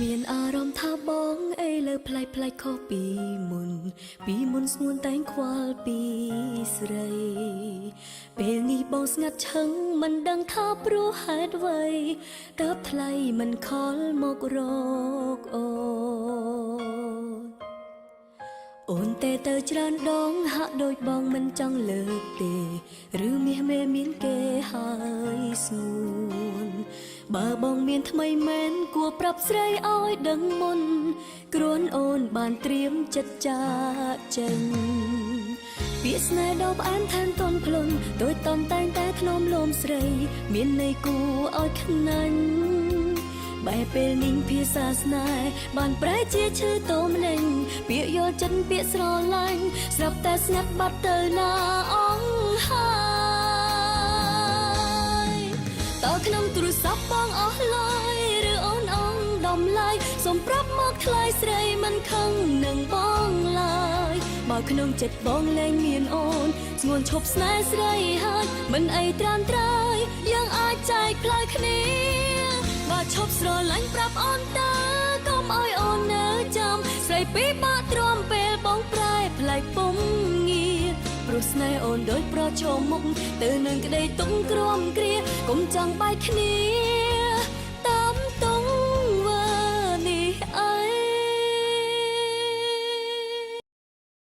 មានអារម្មណ៍ថាបងអីលើផ្លែខុសពីមុនស្ងួនតែងខ្វល់ពីស្រីពេលនេះបងស្ងាត់ឈឹងមិនដឹងថាព្រោះហេតុអ្វីតើបថ្លៃមិនខលមករកអូនតែទៅច្រើនដងហាក់ដូចបងមិនចង់លើកទេឬមាសមេមានគេហើយស្ងួនបើបងមានថ្មីមែនគួរប្រាប់ស្រីឲ្យដឹងមុនគ្រាន់អូនបានត្រៀមចិត្តចាកចេញពាក្យស្នេហ៍ដ៏ផ្អែមថែមទន់ភ្លន់ដូចតន់តែងតែធ្នមលោមស្រីមានន័យគួរឲ្យខ្នាញ់បែរពេលនេះភាសាស្នេហ៍បានប្រែជាឈឺតោមលេងពាក្យយល់ចិត្តពាក្យស្រឡាញ់ស្រាប់តែស្ងាត់បាត់ទៅណាអង្ហើយតើក្នុងទូរស័ព្ទបងអស់ឡើយឬអូនអងដំឡាយសូមប្រាប់មកថ្លៃស្រីមិនខឹងនឹងបងឡើយបើក្នុងចិត្តបងលែងមានអូនស្ងួនឈប់ស្នេហ៍ស្រីហើយមិនអីត្រាំត្រើយយើងអាចចែកផ្លូវគ្នាបើឈប់ស្រឡាញ់ប្រាប់អូនតើកុំឲ្យអូននៅចាំស្រីពីបាក់ទ្រាំពេលបងប្រែផ្លែកពុំងារព្រោះស្នេហ៍អូនដូចប្រឈមមុខទៅនឹងក្តីទុំក្រំគ្រាកុំចង់បែកគ្នា